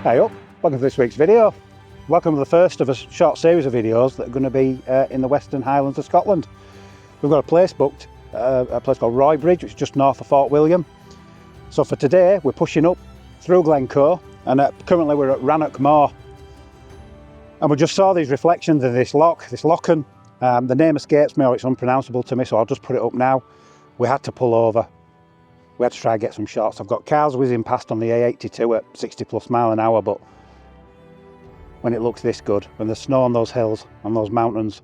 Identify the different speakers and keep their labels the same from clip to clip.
Speaker 1: Hey up, welcome to this week's video. Welcome to the first of a short series of videos that are going to be in the Western Highlands of Scotland. We've got a place booked, a place called Roybridge, which is just north of Fort William. So for today we're pushing up through Glencoe and currently we're at Rannoch Moor. And we just saw these reflections of this loch, this Lochan. The name escapes me or it's unpronounceable to me, so I'll just put it up now. We had to pull over. We had to try and get some shots. I've got cars whizzing past on the A82 at 60 plus mile an hour, but when it looks this good, when there's snow on those hills, on those mountains,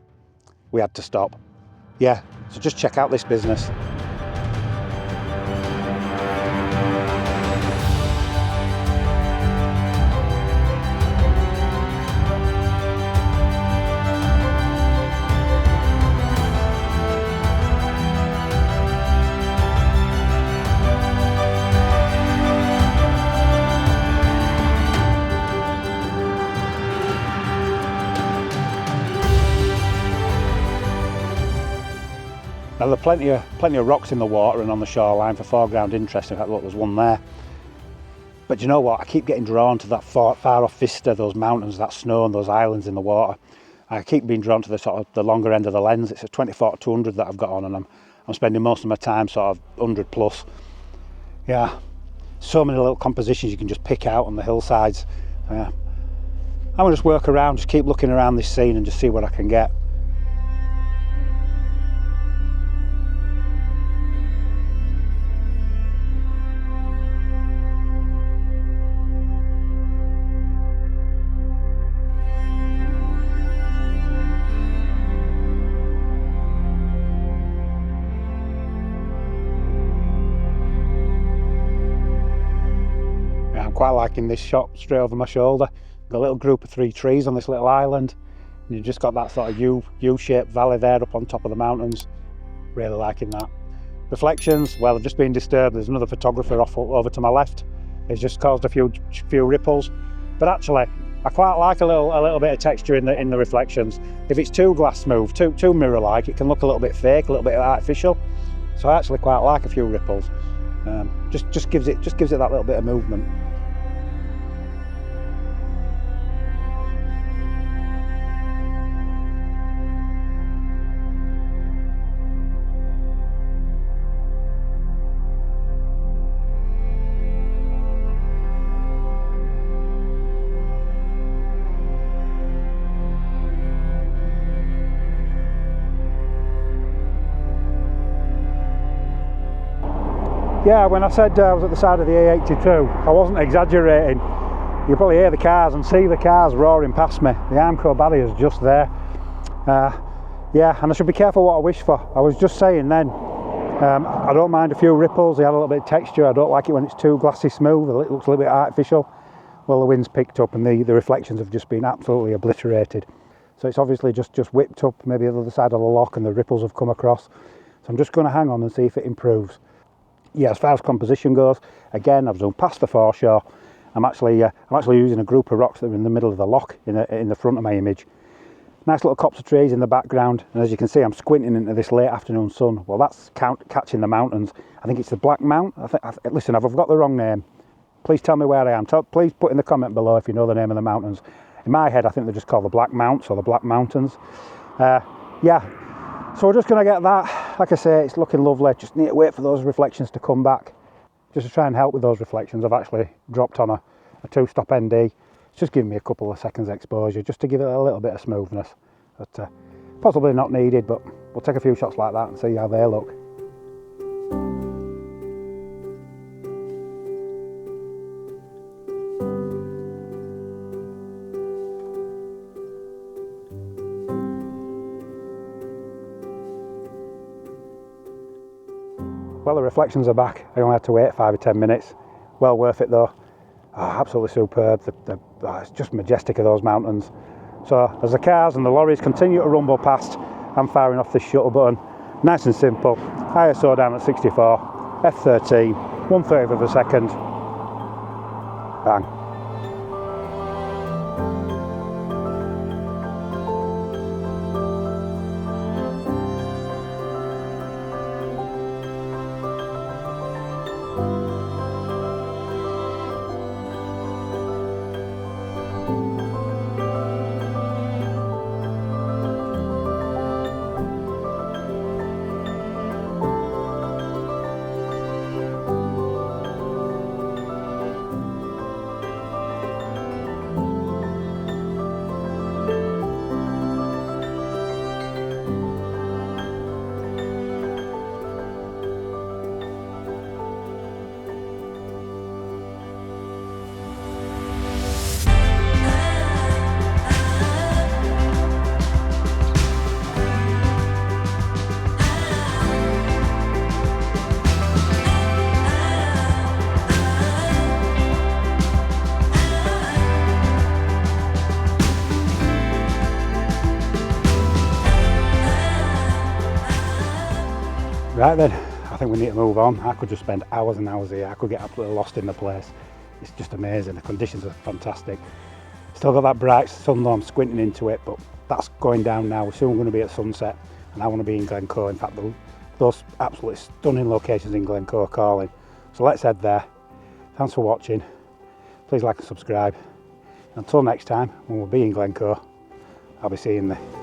Speaker 1: we had to stop. Yeah, so just check out this business. Now there are plenty of rocks in the water and on the shoreline for foreground interest. In fact, look, there's one there. But you know what? I keep getting drawn to that far off vista, those mountains, that snow and those islands in the water. I keep being drawn to the sort of the longer end of the lens. It's a 24-200 that I've got on, and I'm spending most of my time sort of 100 plus. Yeah, so many little compositions you can just pick out on the hillsides. Yeah, I'm gonna just work around, just keep looking around this scene and just see what I can get. I'm quite liking this shot straight over my shoulder. Got a little group of 3 trees on this little island, and you've just got that sort of U-shaped valley there up on top of the mountains. Really liking that. Reflections, well, they've just been disturbed. There's another photographer off over to my left. It's just caused a few ripples, but actually I quite like a little bit of texture in the reflections. If it's too glass smooth, too mirror-like, it can look a little bit fake, a little bit artificial. So I actually quite like a few ripples. Just gives it that little bit of movement. Yeah, when I said I was at the side of the A82, I wasn't exaggerating. You probably hear the cars and see the cars roaring past me. The Armco barrier's just there. Yeah, and I should be careful what I wish for. I was just saying then, I don't mind a few ripples. They had a little bit of texture. I don't like it when it's too glassy smooth. It looks a little bit artificial. Well, the wind's picked up and the reflections have just been absolutely obliterated. So it's obviously just whipped up maybe the other side of the loch and the ripples have come across. So I'm just going to hang on and see if it improves. Yeah, as far as composition goes, again, I've zoomed past the foreshore. I'm actually using a group of rocks that are in the middle of the loch in the front of my image. Nice little copse of trees in the background, and as you can see, I'm squinting into this late afternoon sun. Well, that's catching the mountains. I think it's the Black Mount. Listen, if I've got the wrong name, please tell me where I am. Please put in the comment below if you know the name of the mountains. In my head, I think they're just called the Black Mounts or the Black Mountains. Yeah. So we're just going to get that. Like I say, it's looking lovely. Just need to wait for those reflections to come back. Just to try and help with those reflections, I've actually dropped on a 2-stop ND. It's just giving me a couple of seconds exposure, just to give it a little bit of smoothness. But possibly not needed, but we'll take a few shots like that and see how they look. Well, the reflections are back. I only had to wait 5 or 10 minutes. Well worth it though. Oh, absolutely superb. It's just majestic of those mountains. So as the cars and the lorries continue to rumble past, I'm firing off this shuttle button. Nice and simple. ISO down at 64, F13, 1/30 of a second. Bang. Right then, I think we need to move on. I could just spend hours and hours here. I could get absolutely lost in the place. It's just amazing. The conditions are fantastic. Still got that bright sun though, I'm squinting into it, but that's going down now. We're soon going to be at sunset and I want to be in Glencoe. In fact, those absolutely stunning locations in Glencoe are calling. So let's head there. Thanks for watching. Please like and subscribe. Until next time, when we'll be in Glencoe, I'll be seeing you.